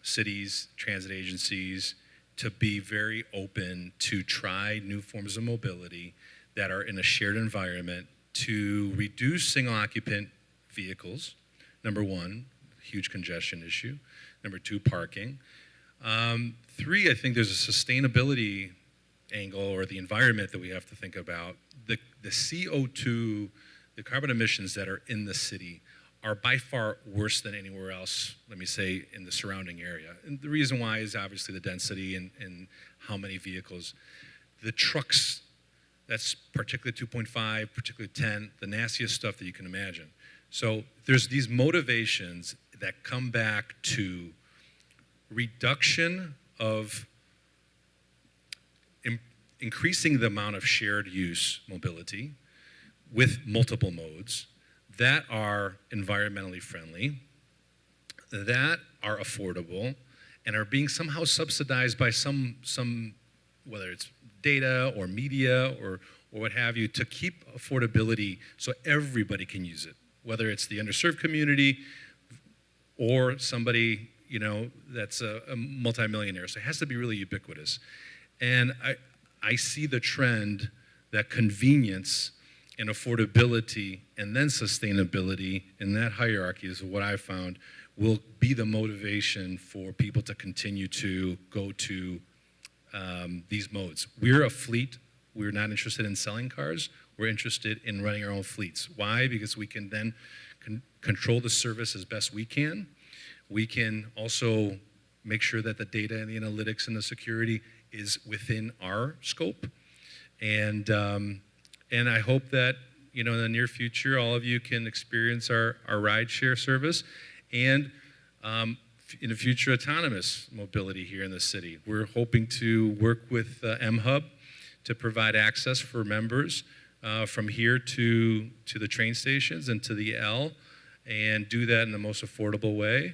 cities, transit agencies, to be very open to try new forms of mobility that are in a shared environment to reduce single occupant vehicles. Number one, huge congestion issue. Number two, parking. Three, I think there's a sustainability angle or the environment that we have to think about. The CO2, the carbon emissions that are in the city are by far worse than anywhere else, let me say, in the surrounding area. And the reason why is obviously the density and how many vehicles. The trucks, that's particulate 2.5, particulate 10, the nastiest stuff that you can imagine. So there's these motivations that come back to reduction of increasing the amount of shared use mobility with multiple modes that are environmentally friendly, that are affordable, and are being somehow subsidized by some whether it's data or media or what have you, to keep affordability so everybody can use it, whether it's the underserved community or somebody, that's a multimillionaire. So it has to be really ubiquitous. And I see the trend that convenience and affordability and then sustainability in that hierarchy is what I found will be the motivation for people to continue to go to these modes. We're a fleet. We're not interested in selling cars. We're interested in running our own fleets. Why? Because we can then control the service as best we can. We can also make sure that the data and the analytics and the security is within our scope. And I hope that, in the near future, all of you can experience our rideshare service and in the future, autonomous mobility here in the city. We're hoping to work with mHUB to provide access for members from here to the train stations and to the L, and do that in the most affordable way,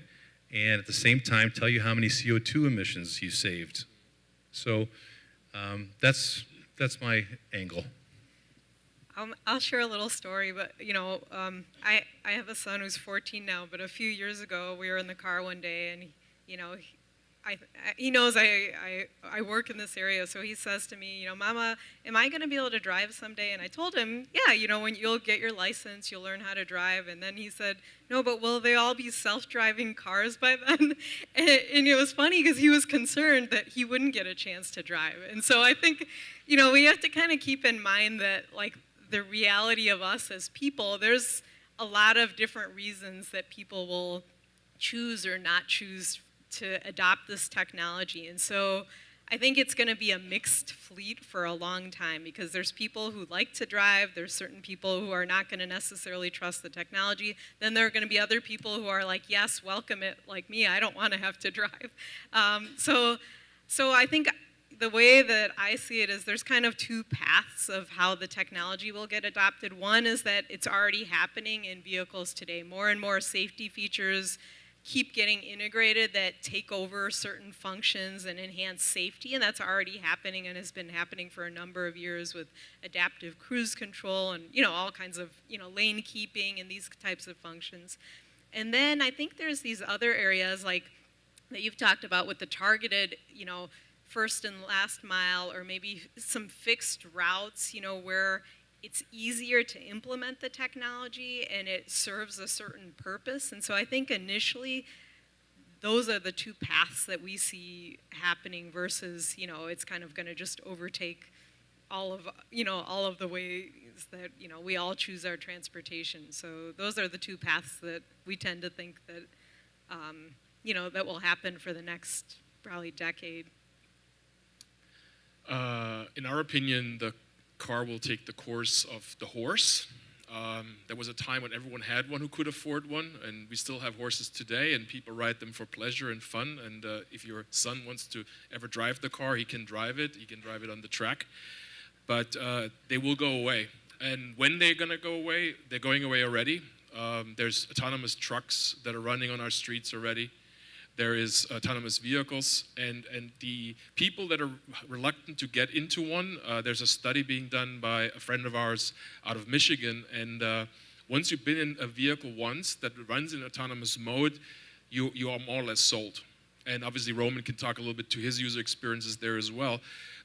and at the same time tell you how many CO2 emissions you saved. So that's my angle. I'll share a little story, but I have a son who's 14 now, but a few years ago we were in the car one day, and he knows I work in this area, so he says to me, Mama, am I going to be able to drive someday? And I told him, yeah, when you'll get your license, you'll learn how to drive. And then he said, no, but will they all be self-driving cars by then? And it was funny because he was concerned that he wouldn't get a chance to drive. And so I think, we have to kind of keep in mind that, the reality of us as people, there's a lot of different reasons that people will choose or not choose to adopt this technology. And so I think it's going to be a mixed fleet for a long time because there's people who like to drive, there's certain people who are not going to necessarily trust the technology, then there are going to be other people who are like, yes, welcome it, like me, I don't want to have to drive. So I think the way that I see it is there's kind of two paths of how the technology will get adopted. One is that it's already happening in vehicles today. More and more safety features keep getting integrated that take over certain functions and enhance safety, and that's already happening and has been happening for a number of years with adaptive cruise control and all kinds of lane keeping and these types of functions. And then I think there's these other areas like that you've talked about with the targeted first and last mile, or maybe some fixed routes where it's easier to implement the technology and it serves a certain purpose. And so I think initially those are the two paths that we see happening versus, it's kind of going to just overtake all of the ways that, we all choose our transportation. So those are the two paths that we tend to think that, that will happen for the next probably decade. In our opinion, the car will take the course of the horse. There was a time when everyone had one who could afford one, and we still have horses today, and people ride them for pleasure and fun. And if your son wants to ever drive the car, he can drive it. He can drive it on the track. But they will go away. And when they're going to go away, they're going away already. There's autonomous trucks that are running on our streets already. There is autonomous vehicles, and the people that are reluctant to get into one, there's a study being done by a friend of ours out of Michigan, and once you've been in a vehicle once that runs in autonomous mode, you are more or less sold. And obviously Roman can talk a little bit to his user experiences there as well.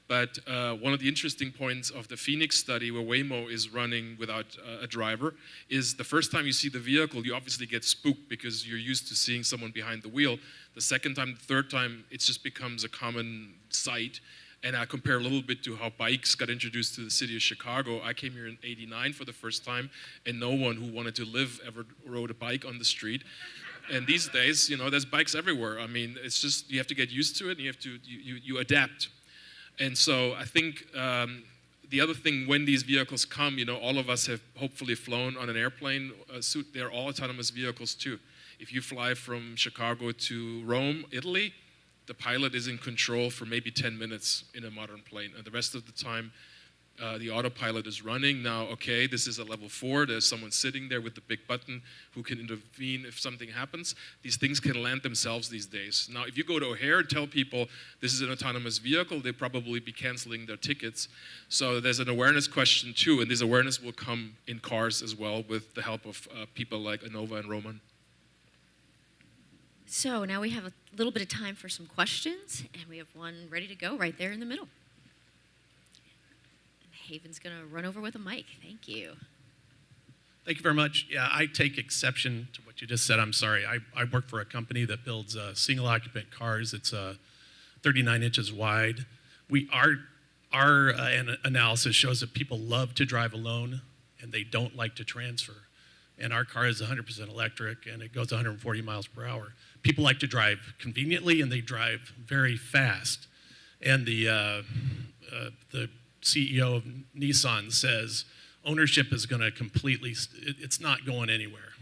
But one of the interesting points of the Phoenix study, where Waymo is running without a driver, is the first time you see the vehicle, you obviously get spooked because you're used to seeing someone behind the wheel. The second time, the third time, it just becomes a common sight. And I compare a little bit to how bikes got introduced to the city of Chicago. I came here in '89 for the first time, and no one who wanted to live ever rode a bike on the street. And these days, there's bikes everywhere. I mean, it's just, you have to get used to it, and you adapt. And so I think the other thing, when these vehicles come, all of us have hopefully flown on an airplane. They're all autonomous vehicles too. If you fly from Chicago to Rome, Italy, the pilot is in control for maybe 10 minutes in a modern plane. And the rest of the time, the autopilot is running. Now, okay, this is a level 4. There's someone sitting there with the big button who can intervene if something happens. These things can land themselves these days. Now, if you go to O'Hare and tell people this is an autonomous vehicle, they'd probably be canceling their tickets. So there's an awareness question too, and this awareness will come in cars as well with the help of people like Innova and Roman. So now we have a little bit of time for some questions, and we have one ready to go right there in the middle. Haven's going to run over with a mic. Thank you. Thank you very much. Yeah, I take exception to what you just said. I'm sorry. I work for a company that builds single-occupant cars. It's 39 inches wide. Our analysis shows that people love to drive alone, and they don't like to transfer. And our car is 100% electric, and it goes 140 miles per hour. People like to drive conveniently, and they drive very fast. And the CEO of Nissan says ownership is going to it's not going anywhere.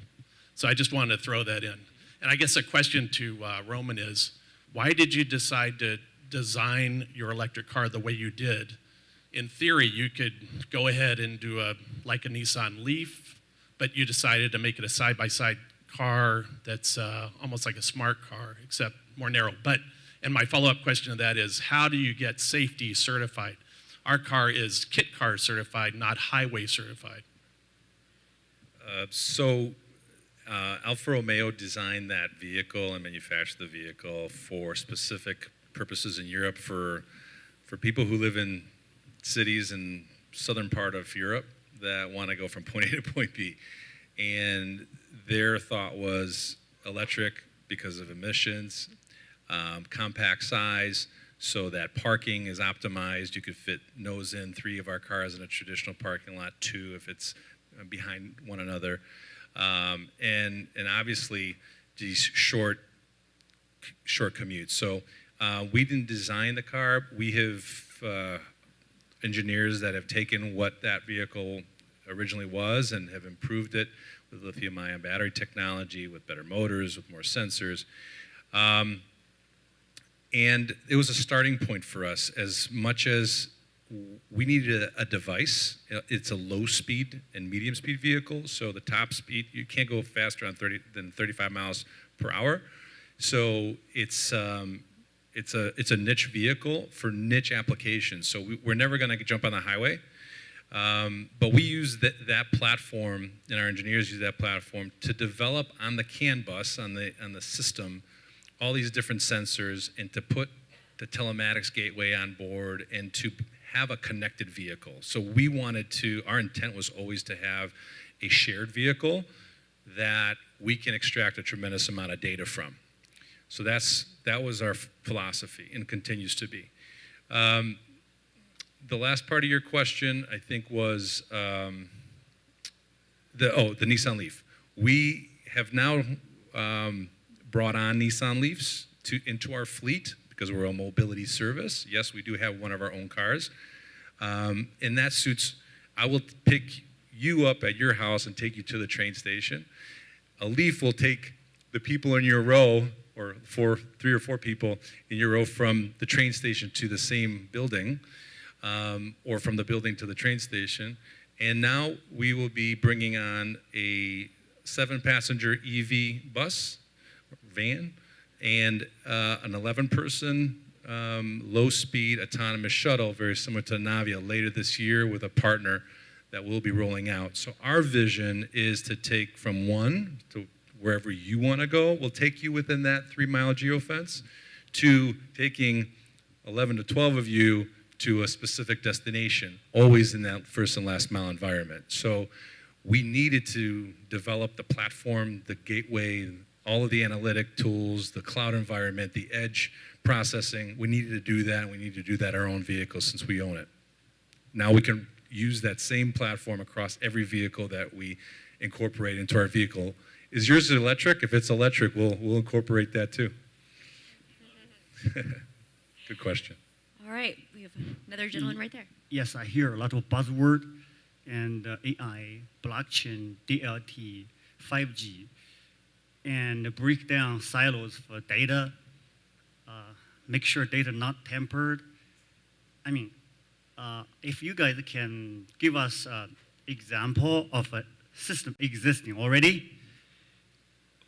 So I just wanted to throw that in. And I guess a question to Roman is, why did you decide to design your electric car the way you did? In theory, you could go ahead and do a Nissan Leaf, but you decided to make it a side-by-side car that's almost like a smart car, except more narrow. And my follow-up question to that is, how do you get safety certified? Our car is kit car certified, not highway certified. Alfa Romeo designed that vehicle and manufactured the vehicle for specific purposes in Europe for people who live in cities in southern part of Europe that want to go from point A to point B. And their thought was electric because of emissions, compact size, so that parking is optimized. You could fit nose in 3 of our cars in a traditional parking lot, 2 if it's behind one another. And obviously these short commutes. So We didn't design the car. We have engineers that have taken what that vehicle originally was and have improved it with lithium-ion battery technology, with better motors, with more sensors. And it was a starting point for us. As much as we needed a device, it's a low-speed and medium-speed vehicle, so the top speed, you can't go faster than 35 miles per hour. So it's a niche vehicle for niche applications. So we're never going to jump on the highway. But we use that platform, and our engineers use that platform to develop on the CAN bus, on the system, all these different sensors, and to put the telematics gateway on board and to have a connected vehicle. So our intent was always to have a shared vehicle that we can extract a tremendous amount of data from. So that was our philosophy and continues to be. The last part of your question, I think, was the Nissan Leaf. We have now brought on Nissan Leafs into our fleet because we're a mobility service. Yes, we do have one of our own cars. And that suits, I will pick you up at your house and take you to the train station. A Leaf will take the people in your row, or 3 or 4 people in your row, from the train station to the same building, or from the building to the train station. And now we will be bringing on a 7-passenger EV bus, van, and an 11-person low-speed autonomous shuttle, very similar to Navia, later this year with a partner that we'll be rolling out. So our vision is to take from one to wherever you want to go. We'll take you within that 3-mile geofence, to taking 11 to 12 of you to a specific destination, always in that first and last mile environment. So we needed to develop the platform, the gateway, all of the analytic tools, the cloud environment, the edge processing. We needed to do that, and we need to do that in our own vehicle since we own it. Now we can use that same platform across every vehicle that we incorporate into our vehicle. Is yours electric? If it's electric, we'll incorporate that too. Good question. All right, we have another gentleman right there. Yes, I hear a lot of buzzword and AI, blockchain, DLT, 5G, and break down silos for data, make sure data not tampered. I mean, if you guys can give us an example of a system existing already,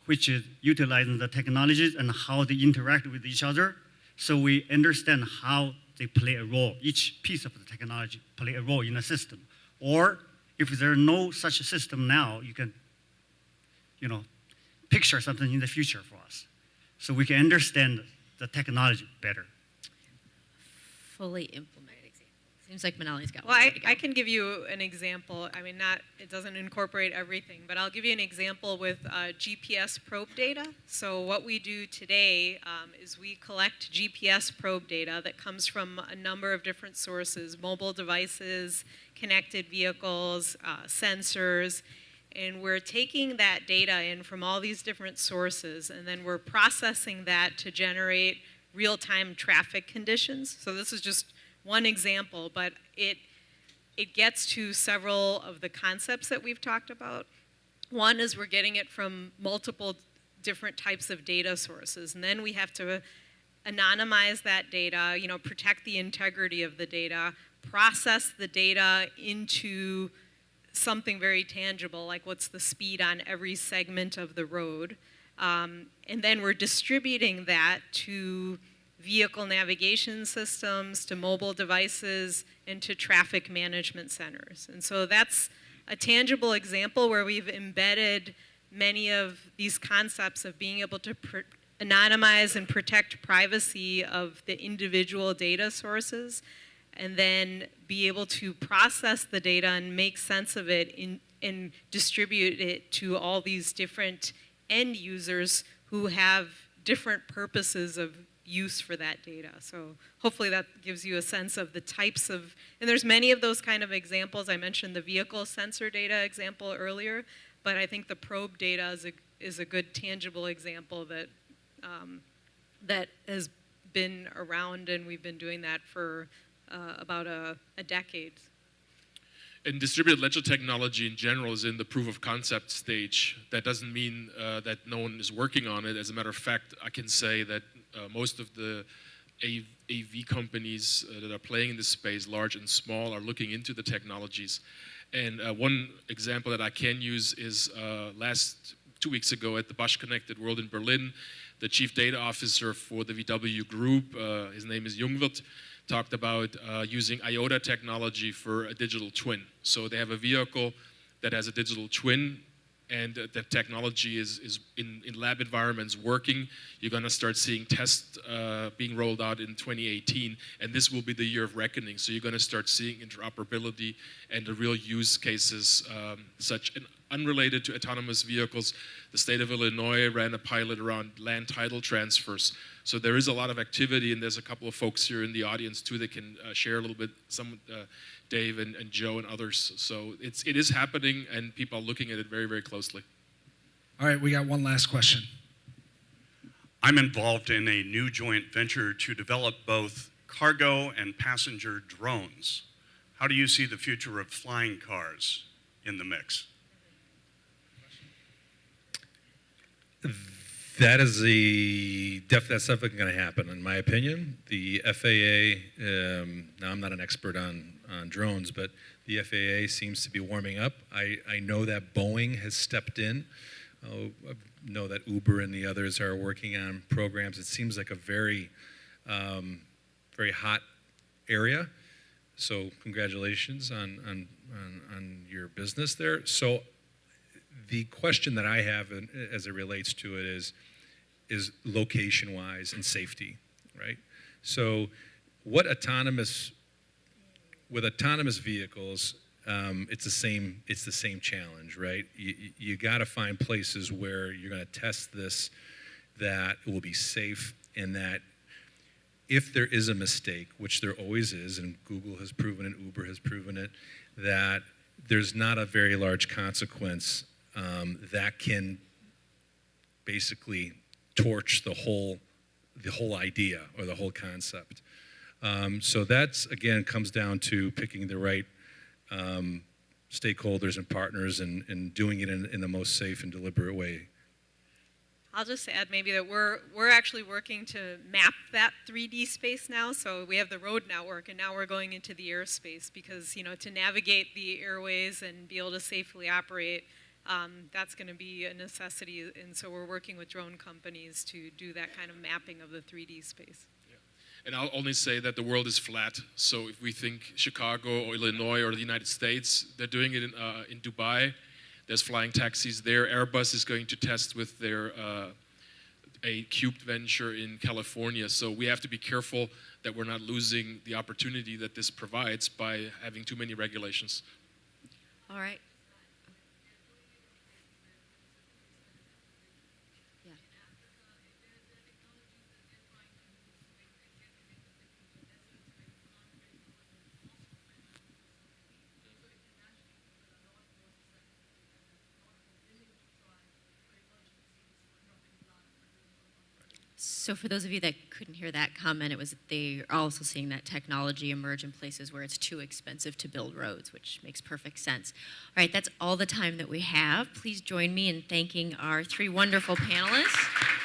which is utilizing the technologies and how they interact with each other, so we understand how they play a role, each piece of the technology play a role in the system. Or if there are no such a system now, you can, picture something in the future for us, so we can understand the technology better. Fully implemented example. Seems like Monali's got Well, one. I can give you an example. I mean, it doesn't incorporate everything, but I'll give you an example with GPS probe data. So what we do today is we collect GPS probe data that comes from a number of different sources: mobile devices, connected vehicles, sensors. And we're taking that data in from all these different sources, and then we're processing that to generate real-time traffic conditions. So this is just one example, but it gets to several of the concepts that we've talked about. One is we're getting it from multiple different types of data sources, and then we have to anonymize that data, protect the integrity of the data, process the data into something very tangible, like what's the speed on every segment of the road. And then we're distributing that to vehicle navigation systems, to mobile devices, and to traffic management centers. And so that's a tangible example where we've embedded many of these concepts of being able to anonymize and protect privacy of the individual data sources, and then be able to process the data and make sense of it and distribute it to all these different end users who have different purposes of use for that data. So hopefully that gives you a sense of the types of, and there's many of those kind of examples. I mentioned the vehicle sensor data example earlier, but I think the probe data is a good tangible example that has been around, and we've been doing that for about a decade. And distributed ledger technology in general is in the proof of concept stage. That doesn't mean that no one is working on it. As a matter of fact, I can say that most of the AV companies that are playing in this space, large and small, are looking into the technologies. And one example that I can use is 2 weeks ago at the Bosch Connected World in Berlin, the chief data officer for the VW group, his name is Jungwirth, talked about using IOTA technology for a digital twin. So they have a vehicle that has a digital twin, and the technology is in lab environments working. You're going to start seeing tests being rolled out in 2018, and this will be the year of reckoning. So you're going to start seeing interoperability and the real use cases, unrelated to autonomous vehicles. The state of Illinois ran a pilot around land title transfers. So there is a lot of activity, and there's a couple of folks here in the audience too that can share a little bit, Dave and Joe and others. So it is happening, and people are looking at it very, very closely. All right, we got one last question. I'm involved in a new joint venture to develop both cargo and passenger drones. How do you see the future of flying cars in the mix? That's definitely going to happen, in my opinion. The FAA, now I'm not an expert on drones, but the FAA seems to be warming up. I know that Boeing has stepped in. I know that Uber and the others are working on programs. It seems like a very, very hot area. So congratulations on your business there. So the question that I have as it relates to it is location-wise and safety, right? So with autonomous vehicles, it's the same challenge, right? You got to find places where you're going to test this, that it will be safe, and that if there is a mistake, which there always is, and Google has proven it, Uber has proven it, that there's not a very large consequence that can basically torch the whole idea or the whole concept. So that's, again, comes down to picking the right stakeholders and partners and doing it in the most safe and deliberate way. I'll just add maybe that we're actually working to map that 3D space now. So we have the road network, and now we're going into the airspace because, to navigate the airways and be able to safely operate, that's going to be a necessity. And so we're working with drone companies to do that kind of mapping of the 3D space. And I'll only say that the world is flat. So if we think Chicago or Illinois or the United States, they're doing it in Dubai. There's flying taxis there. Airbus is going to test with their a cubed venture in California. So we have to be careful that we're not losing the opportunity that this provides by having too many regulations. All right. So for those of you that couldn't hear that comment, it was that they are also seeing that technology emerge in places where it's too expensive to build roads, which makes perfect sense. All right, that's all the time that we have. Please join me in thanking our three wonderful panelists.